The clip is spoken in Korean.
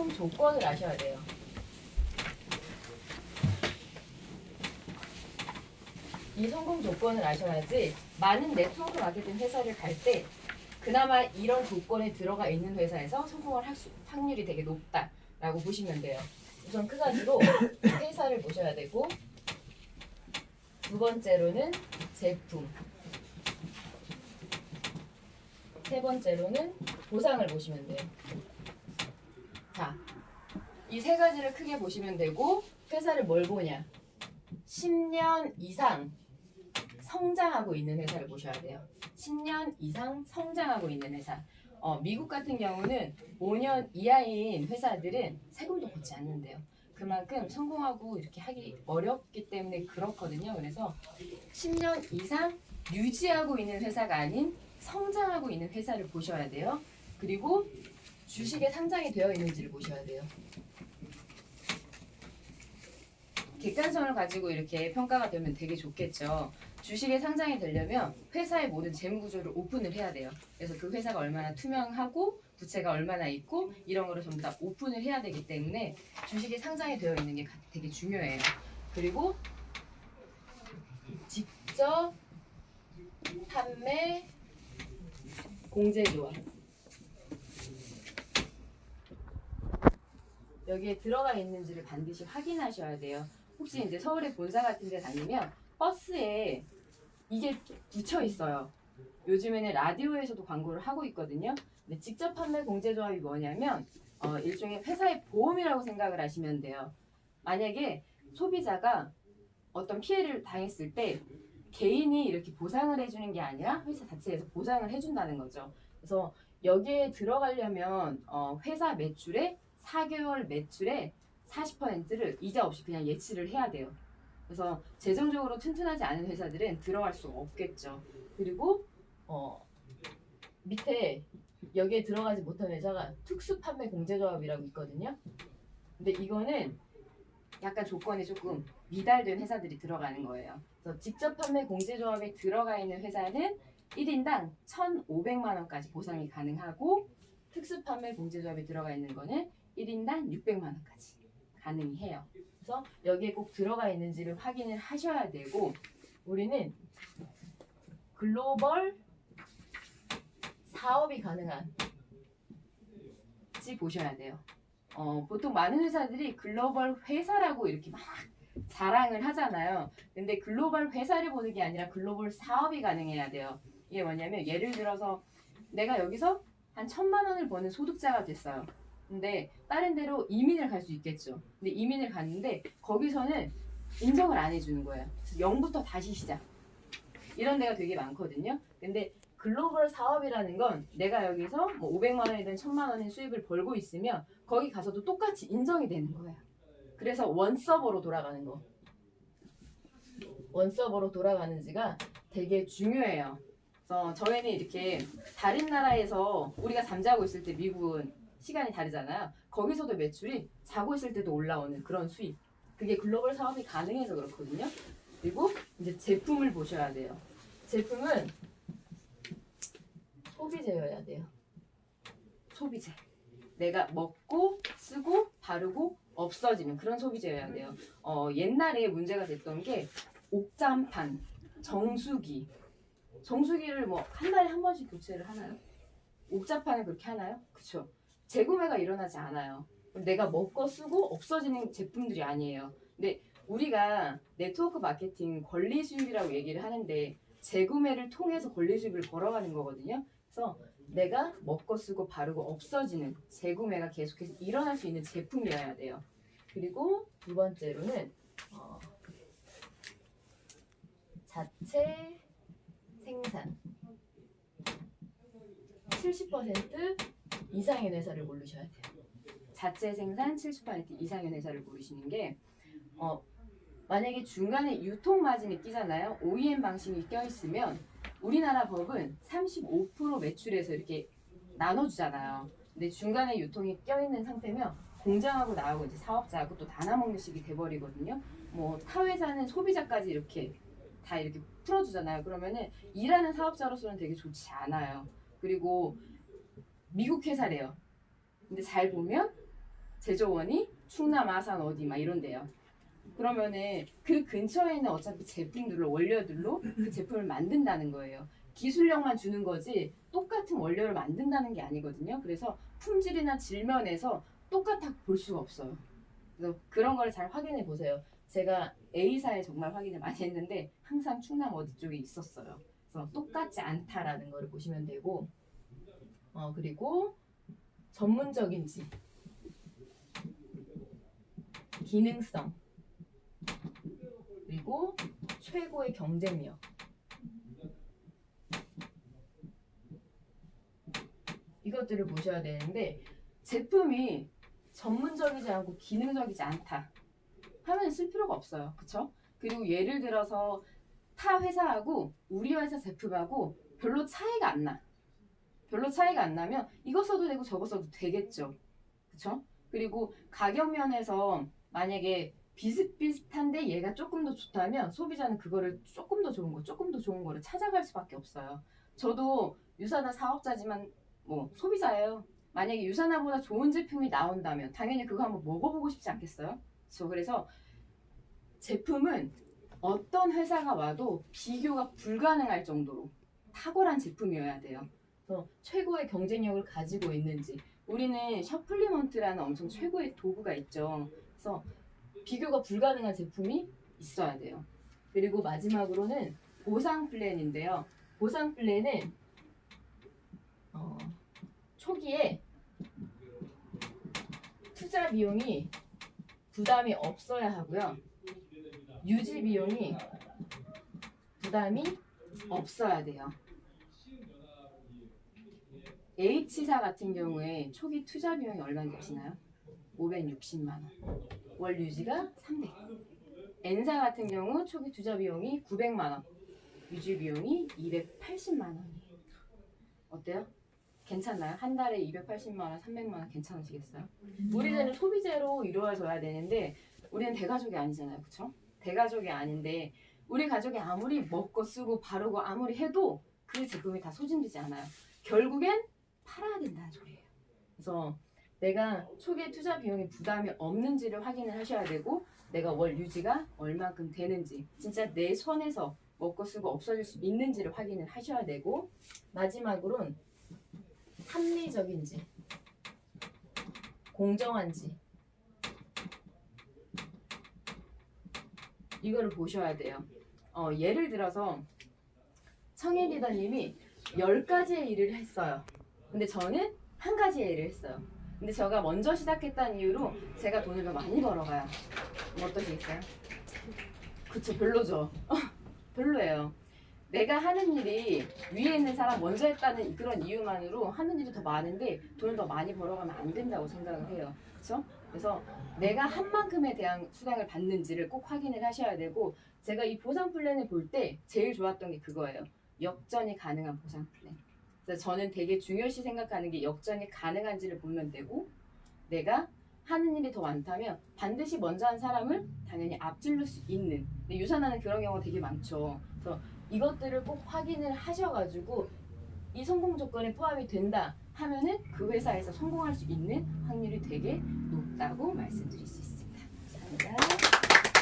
성공 조건을 아셔야 돼요. 이 성공 조건을 아셔야지 많은 네트워크 마케팅 회사를 갈 때 그나마 이런 조건에 들어가 있는 회사에서 성공을 할 확률이 되게 높다라고 보시면 돼요. 우선 그 가지로 회사를 보셔야 되고, 두 번째로는 제품, 세 번째로는 보상을 보시면 돼요. 자, 이 세 가지를 크게 보시면 되고, 회사를 뭘 보냐? 10년 이상 성장하고 있는 회사를 보셔야 돼요. 10년 이상 성장하고 있는 회사. 미국 같은 경우는 5년 이하인 회사들은 세금도 걷지 않는데요. 그만큼 성공하고 이렇게 하기 어렵기 때문에 그렇거든요. 그래서 10년 이상 유지하고 있는 회사가 아닌 성장하고 있는 회사를 보셔야 돼요. 그리고 주식에 상장이 되어 있는지를 보셔야 돼요. 객관성을 가지고 이렇게 평가가 되면 되게 좋겠죠. 주식에 상장이 되려면 회사의 모든 재무 구조를 오픈을 해야 돼요. 그래서 그 회사가 얼마나 투명하고 부채가 얼마나 있고 이런 거를 전부 다 오픈을 해야 되기 때문에 주식에 상장이 되어 있는 게 되게 중요해요. 그리고 직접 판매 공제조합, 여기에 들어가 있는지를 반드시 확인하셔야 돼요. 혹시 이제 서울의 본사 같은 데 다니면 버스에 이게 붙여 있어요. 요즘에는 라디오에서도 광고를 하고 있거든요. 근데 직접 판매 공제조합이 뭐냐면 일종의 회사의 보험이라고 생각을 하시면 돼요. 만약에 소비자가 어떤 피해를 당했을 때 개인이 이렇게 보상을 해주는 게 아니라 회사 자체에서 보상을 해준다는 거죠. 그래서 여기에 들어가려면 회사 매출의 4개월 매출의 40%를 이자 없이 그냥 예치를 해야 돼요. 그래서 재정적으로 튼튼하지 않은 회사들은 들어갈 수 없겠죠. 그리고 밑에 여기에 들어가지 못한 회사가 특수판매 공제조합이라고 있거든요. 근데 이거는 약간 조건이 조금 미달된 회사들이 들어가는 거예요. 그래서 직접 판매 공제조합에 들어가 있는 회사는 1인당 1,500만 원까지 보상이 가능하고, 특수판매 공제조합에 들어가 있는 거는 1인당 600만 원까지 가능해요. 그래서 여기에 꼭 들어가 있는지를 확인을 하셔야 되고, 우리는 글로벌 사업이 가능한지 보셔야 돼요. 보통 많은 회사들이 글로벌 회사라고 이렇게 막 자랑을 하잖아요. 근데 글로벌 회사를 보는 게 아니라 글로벌 사업이 가능해야 돼요. 이게 뭐냐면 예를 들어서 내가 여기서 한 1,000만 원을 버는 소득자가 됐어요. 근데 다른 데로 이민을 갈 수 있겠죠. 근데 이민을 갔는데 거기서는 인정을 안 해주는 거예요. 그래서 0부터 다시 시작. 이런 데가 되게 많거든요. 근데 글로벌 사업이라는 건 내가 여기서 뭐 500만 원이든 1,000만 원의 수입을 벌고 있으면 거기 가서도 똑같이 인정이 되는 거예요. 그래서 원서버로 돌아가는 거. 원서버로 돌아가는지가 되게 중요해요. 그래서 저희는 이렇게 다른 나라에서 우리가 잠자고 있을 때 미국은 시간이 다르잖아요. 거기서도 매출이 자고 있을 때도 올라오는 그런 수입. 그게 글로벌 사업이 가능해서 그렇거든요. 그리고 이제 제품을 보셔야 돼요. 제품은 소비재여야 돼요. 소비재. 내가 먹고 쓰고 바르고 없어지는 그런 소비재여야 돼요. 옛날에 문제가 됐던 게 옥잠판, 정수기. 정수기를 뭐 한 달에 한 번씩 교체를 하나요? 옥잠판을 그렇게 하나요? 그쵸? 재구매가 일어나지 않아요. 내가 먹고 쓰고 없어지는 제품들이 아니에요. 근데 우리가 네트워크 마케팅 권리 수입이라고 얘기를 하는데 재구매를 통해서 권리 수입을 벌어가는 거거든요. 그래서 내가 먹고 쓰고 바르고 없어지는 재구매가 계속해서 일어날 수 있는 제품이어야 돼요. 그리고 두 번째로는 자체 생산 70% 이상의 회사를 고르셔야 돼요. 자체 생산 70% 이상의 회사를 고르시는 게 만약에 중간에 유통 마진이 끼잖아요. OEM 방식이 껴있으면 우리나라 법은 35% 매출에서 이렇게 나눠주잖아요. 근데 중간에 유통이 껴있는 상태면 공장하고 나하고 이제 사업자하고 또 다 나눠먹는 식이 돼버리거든요. 뭐 타 회사는 소비자까지 이렇게 다 이렇게 풀어주잖아요. 그러면은 일하는 사업자로서는 되게 좋지 않아요. 그리고 미국 회사래요. 근데 잘 보면 제조원이 충남, 아산 어디 막 이런데요. 그러면은 그 근처에 있는 어차피 제품들로 원료들로 그 제품을 만든다는 거예요. 기술력만 주는 거지 똑같은 원료를 만든다는 게 아니거든요. 그래서 품질이나 질면에서 똑같아 볼 수가 없어요. 그래서 그런 걸 잘 확인해 보세요. 제가 A사에 정말 확인을 많이 했는데 항상 충남 어디 쪽에 있었어요. 그래서 똑같지 않다라는 걸 보시면 되고, 그리고 전문적인지, 기능성, 그리고 최고의 경쟁력. 이것들을 보셔야 되는데, 제품이 전문적이지 않고 기능적이지 않다 하면 쓸 필요가 없어요. 그쵸? 그리고 예를 들어서 타 회사하고 우리 회사 제품하고 별로 차이가 안 나. 별로 차이가 안 나면 이거 써도 되고 저거 써도 되겠죠. 그쵸? 그리고 가격 면에서 만약에 비슷비슷한데 얘가 조금 더 좋다면 소비자는 그거를 조금 더 좋은 거를 찾아갈 수밖에 없어요. 저도 유사나 사업자지만 뭐 소비자예요. 만약에 유사나보다 좋은 제품이 나온다면 당연히 그거 한번 먹어보고 싶지 않겠어요? 그래서 제품은 어떤 회사가 와도 비교가 불가능할 정도로 탁월한 제품이어야 돼요. 그래서 최고의 경쟁력을 가지고 있는지, 우리는 셔플리먼트라는 엄청 최고의 도구가 있죠. 그래서 비교가 불가능한 제품이 있어야 돼요. 그리고 마지막으로는 보상 플랜인데요. 보상 플랜은 초기에 투자 비용이 부담이 없어야 하고요. 유지 비용이 부담이 없어야 돼요. H사 같은 경우에 초기 투자 비용이 얼마인지 아시나요? 560만 원. 월 유지가 300. N사 같은 경우 초기 투자 비용이 900만 원. 유지 비용이 280만 원이에요. 어때요? 괜찮나요? 한 달에 280만 원, 300만 원 괜찮으시겠어요? 우리는 소비재로 이루어져야 되는데 우리는 대가족이 아니잖아요. 그쵸? 대가족이 아닌데 우리 가족이 아무리 먹고 쓰고 바르고 아무리 해도 그 제품이 다 소진되지 않아요. 결국엔 팔아야 된다는 소리예요. 그래서 내가 초기에 투자 비용이 부담이 없는지를 확인을 하셔야 되고, 내가 월 유지가 얼마큼 되는지, 진짜 내 손에서 먹고 쓰고 없어질 수 있는지를 확인을 하셔야 되고, 마지막으로는 합리적인지 공정한지 이거를 보셔야 돼요. 예를 들어서 청일 리더님이 10가지의 일을 했어요. 근데 저는 한 가지의 일을 했어요. 근데 제가 먼저 시작했다는 이유로 제가 돈을 더 많이 벌어가요. 어떠시겠어요? 그쵸, 별로죠. 별로예요. 내가 하는 일이 위에 있는 사람 먼저 했다는 그런 이유만으로 하는 일이 더 많은데 돈을 더 많이 벌어가면 안 된다고 생각을 해요. 그렇죠? 그래서 내가 한 만큼에 대한 수당을 받는지를 꼭 확인을 하셔야 되고, 제가 이 보상 플랜을 볼 때 제일 좋았던 게 그거예요. 역전이 가능한 보상 플랜. 그래서 저는 되게 중요시 생각하는 게 역전이 가능한지를 보면 되고, 내가 하는 일이 더 많다면 반드시 먼저 한 사람을 당연히 앞질를 수 있는, 근데 유산하는 그런 경우가 되게 많죠. 그래서 이것들을 꼭 확인을 하셔가지고 이 성공 조건에 포함이 된다 하면은 그 회사에서 성공할 수 있는 확률이 되게 높다고 말씀드릴 수 있습니다. 감사합니다.